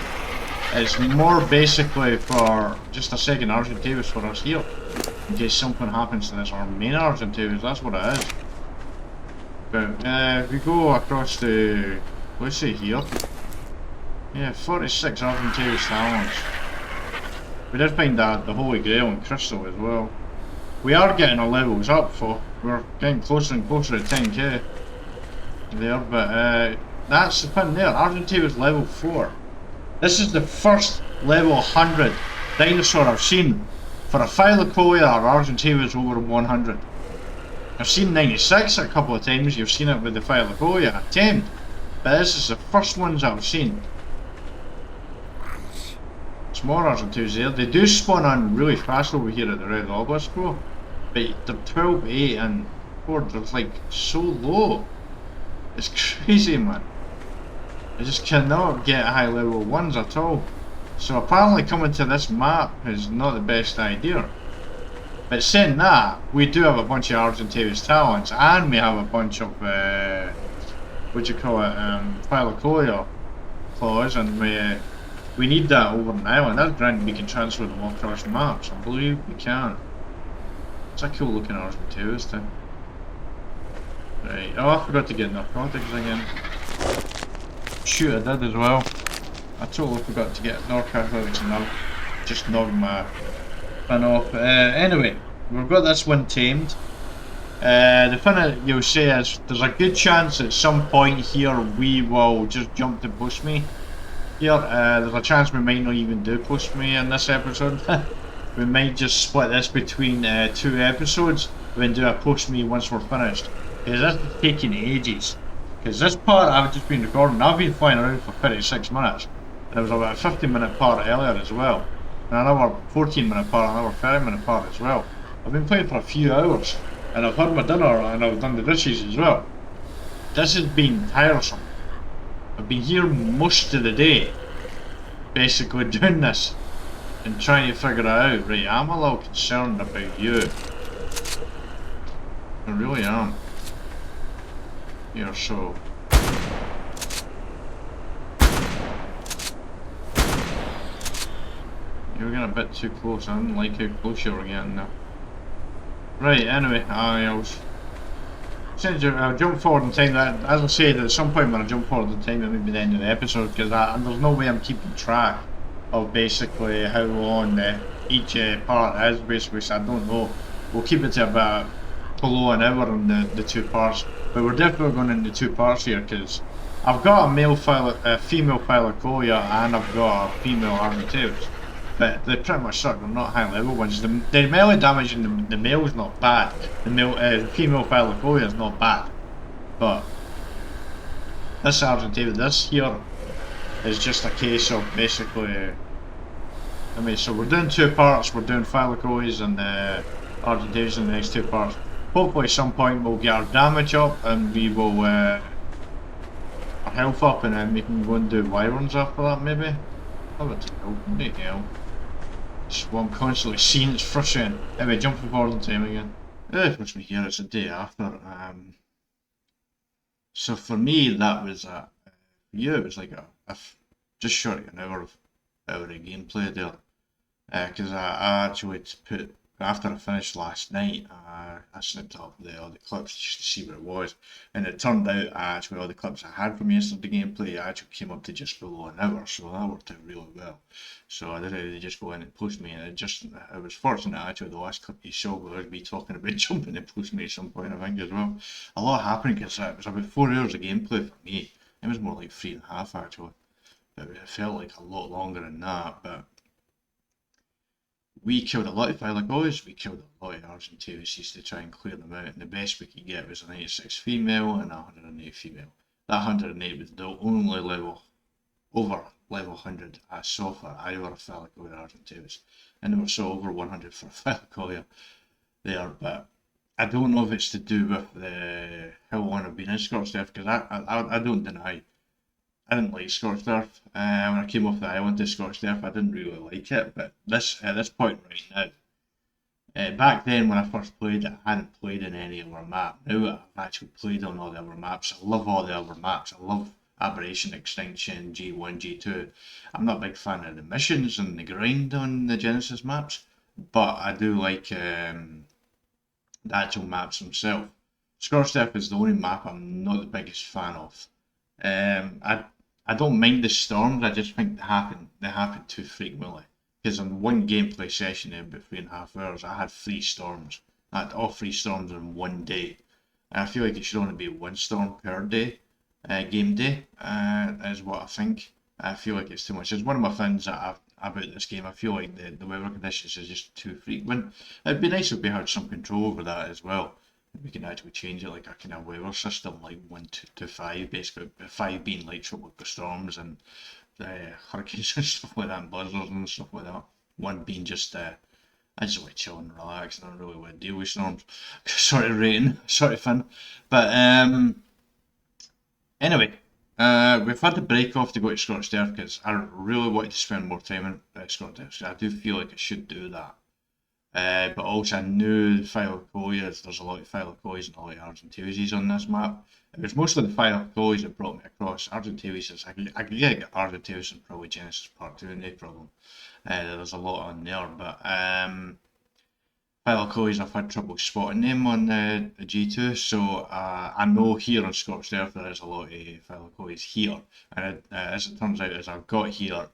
It's more basically for just a second Argentavis for us here. In case something happens to this, our main Argentavis, that's what it is. But if we go across the, let's say here, yeah, 46 Argentavis talons. We did find that the Holy Grail and Crystal as well. We are getting our levels up for, we're getting closer and closer to 10k there, but that's the thing there, Argentavis level 4. This is the first level 100 dinosaur I've seen. For a thylacoleo or Argentavis over 100. I've seen 96 a couple of times, you've seen it with the thylacoleo tamed, but this is the first ones I've seen. It's more Argentavis there. They do spawn on really fast over here at the Red Obelisk though, but they're 12, 8 and board, they're like so low. It's crazy, man. I just cannot get high level ones at all. So apparently coming to this map is not the best idea. But saying that, we do have a bunch of Argentavis talents, and we have a bunch of, what do you call it, thylacoleo claws, and we need that over an island. That's granted we can transfer them all across the map, so I believe we can. It's a cool looking Argentavis thing. Right, oh I forgot to get narcotics again. Shoot, I did as well. I totally forgot to get narcotics and I've just knocked my fin off. Anyway, we've got this one tamed. The thing that you'll say is there's a good chance at some point here we will just jump to push me. Here, there's a chance we might not even do push me in this episode. We might just split this between 2 episodes and do a push me once we're finished. Because this is taking ages. Because this part I've just been recording, I've been flying around for 36 minutes. And there was about a 15-minute part earlier as well. And another 14-minute part, another 30-minute part as well. I've been playing for a few hours. And I've had my dinner and I've done the dishes as well. This has been tiresome. I've been here most of the day. Basically doing this. And trying to figure it out. Right, I'm a little concerned about you. I really am. Here, so. You were getting a bit too close. I didn't like how close you were getting there. Right, anyway, I'll jump forward in time. That, as I said, at some point when I jump forward in time, it may be the end of the episode, because there's no way I'm keeping track of basically how long each part is, basically, so I don't know. We'll keep it to about below an hour in the 2 parts, but we're definitely going into 2 parts here, because I've got a female thylacoleo and I've got a female Argentavis. But they pretty much suck, they're not high level ones. The melee damage in the male is not bad. The female thylacoleo is not bad. But this Argentavis, this here is just a case of basically, I mean, so we're doing 2 parts, we're doing thylacoleos and Argentavis in the next 2 parts. Hopefully at some point we'll get our damage up and we will, our health up, and then we can go and do wyverns after that maybe. Have it to help, what the hell. Just what I'm constantly seeing, it's frustrating. Anyway, jumping forward in time again. Push me here, it's the day after. So for me, that was for you, it was like just short of an hour of gameplay there. Because I actually put, after I finished last night, I snipped up all the clips just to see what it was, and it turned out actually all the clips I had from yesterday gameplay actually came up to just below an hour, so that worked out really well. So I decided to just go in and push me, and I was fortunate actually the last clip you saw was me talking about jumping and push me at some point, I think, as well. A lot happened because it was about 4 hours of gameplay for me. It was more like 3.5 actually, but it felt like a lot longer than that. But we killed a lot of thylacoleo, we killed a lot of Argentavis to try and clear them out, and the best we could get was a 96 female and a 108 female. That 108 was the only over level 100 I saw for either a thylacoleo or Argentavis, and they were so over 100 for a thylacoleo there. But I don't know if it's to do with how long I've been in Scorched, because I don't deny I didn't like Scorched Earth. When I came off the island to Scorched Earth, I didn't really like it. But at this point right now, back then when I first played it, I hadn't played in any other map. Now I've actually played on all the other maps. I love all the other maps. I love Aberration, Extinction, G1, G2. I'm not a big fan of the missions and the grind on the Genesis maps, but I do like the actual maps themselves. Scorched Earth is the only map I'm not the biggest fan of. I don't mind the storms, I just think they happen too frequently. Because in one gameplay session in about 3.5 hours, I had 3 storms. I had all 3 storms in one day. And I feel like it should only be 1 storm per day, game day, is what I think. I feel like it's too much. It's one of my things about this game. I feel like the weather conditions is just too frequent. It'd be nice if we had some control over that as well. We can actually change it like a kind of weather system, like 1 to 5, basically 5 being like tropical storms and hurricanes and stuff like that, and blizzards and stuff like that. 1 being just I just want to chill and relax, and I don't really want to deal with storms. Sort of rain, sort of fun. But anyway, we've had to break off to go to Scorched because I really wanted to spend more time in Scorched. I do feel like I should do that. But also I knew thylacoleo, there's a lot of thylacoleos and a lot of Argentavises on this map. It was mostly the thylacoleos that brought me across. Argentavis, I could get Argentavis and probably Genesis Part 2, no problem. There's a lot on there, but thylacoleo, I've had trouble spotting them on the G2, so I know here on Scorched Earth there is a lot of thylacoleo here, and as it turns out, as I've got here,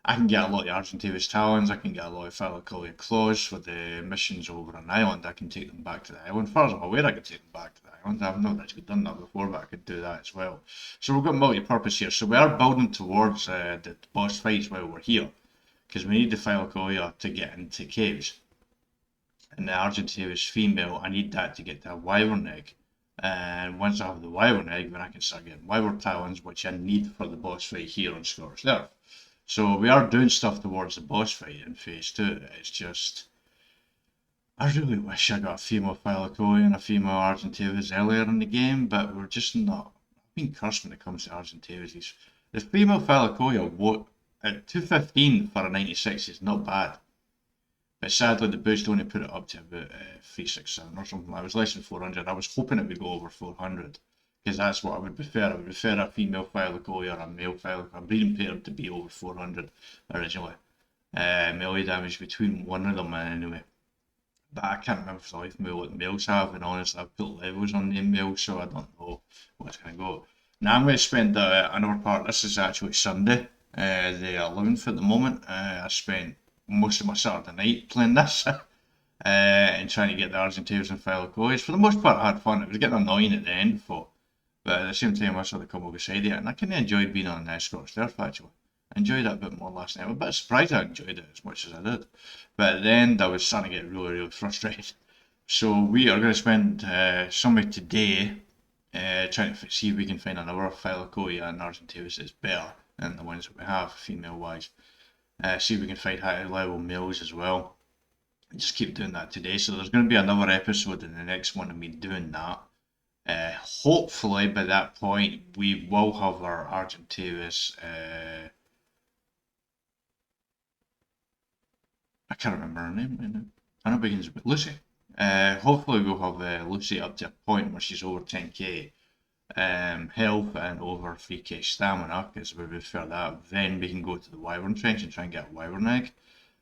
I can get a lot of Argentavis talons, I can get a lot of thylacoleo claws for the missions over an island. I can take them back to the island. As far as I'm aware, I could take them back to the island. I've not actually done that before, but I could do that as well. So we've got multi-purpose here. So we are building towards the boss fights while we're here, because we need the thylacoleo to get into caves. And the Argentavis female, I need that to get the wyvern egg. And once I have the wyvern egg, then I can start getting wyvern talons, which I need for the boss fight here on Scorched Earth. So we are doing stuff towards the boss fight in phase 2. It's just, I really wish I got a female thylacoleo and a female Argentavis earlier in the game, but we're just not. I've been cursed when it comes to Argentavis. The female thylacoleo at 215 for a 96 is not bad. But sadly, the boost only put it up to about 367 or something. I was less than 400. I was hoping it would go over 400. Because that's what I would prefer. I would prefer a female thylacoleo or a male thylacoleo. A breeding pair to be over 400 originally. Melee damage between one of them anyway. But I can't remember for the life of me what males have, and honestly I've put levels on the males, so I don't know what's going to go. Now I'm going to spend another part. This is actually Sunday, the 11th at the moment. I spent most of my Saturday night playing this. And trying to get the Argentavis and thylacoleos. For the most part I had fun. It was getting annoying at the end for. But at the same time, I sort of come over beside it, and I kind of enjoyed being on Scorched Earth actually. I enjoyed it a bit more last night. I'm a bit surprised I enjoyed it as much as I did. But at the end, I was starting to get really frustrated. So we are going to spend some of today trying to see if we can find another thylacoleo and Argentavis that's better than the ones that we have, female-wise. See if we can find higher level males as well. Just keep doing that today. So there's going to be another episode in the next one of me doing that. Hopefully by that point we will have our Argentavis, I can't remember her name right now. I know it begins with Lucy. Hopefully we'll have Lucy up to a point where she's over 10k health and over 3k stamina, because we prefer that. Then we can go to the wyvern trench and try and get a wyvern egg.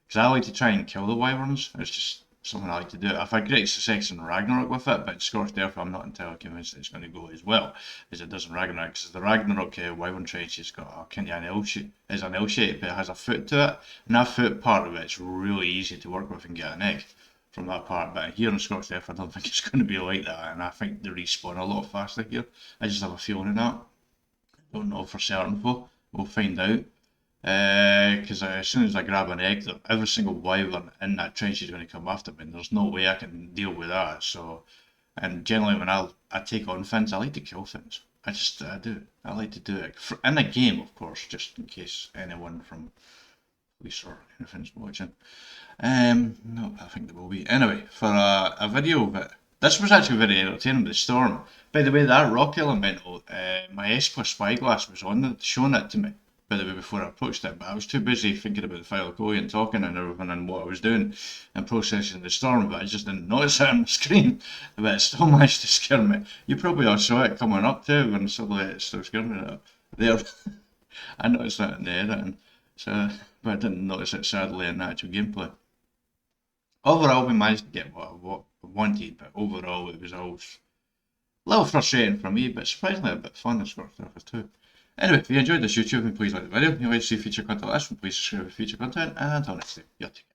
Because I like to try and kill the wyverns. It's just something I like to do. I've had great success in Ragnarok with it, but in Scorched Earth I'm not entirely convinced that it's going to go as well as it does in Ragnarok, because the Ragnarok wyvern trench has got a kind of an L shape, is an L shape, but it has a foot to it, and that foot part of it's really easy to work with and get an egg from that part. But here in Scorched Earth I don't think it's going to be like that, and I think they respawn a lot faster here. I just have a feeling of that. I don't know for certain though. We'll find out. Because as soon as I grab an egg, every single wyvern in that trench is going to come after me, and there's no way I can deal with that. So, and generally when I take on things, I like to kill things. I do. I like to do it in a game, of course, just in case anyone from police or anything's watching. No, I think there will be. Anyway, for a video of it, this was actually very entertaining. The storm. By the way, that rock elemental, my S+ spyglass was on it, showing it to me. By the way, before I approached it, but I was too busy thinking about the thylacoleo and talking and everything and what I was doing and processing the storm, but I just didn't notice it on the screen. But it still managed to scare me. You probably all saw it coming up too, when suddenly it still scared me. There, I noticed that in the editing, so, but I didn't notice it sadly in the actual gameplay. Overall, we managed to get what I wanted, but overall it was always a little frustrating for me, but surprisingly a bit fun in Scorched Earth too. Anyway, if you enjoyed this YouTube, then please like the video. If you like to see future content like this, then please subscribe for future content, and until next time, yeah, take care.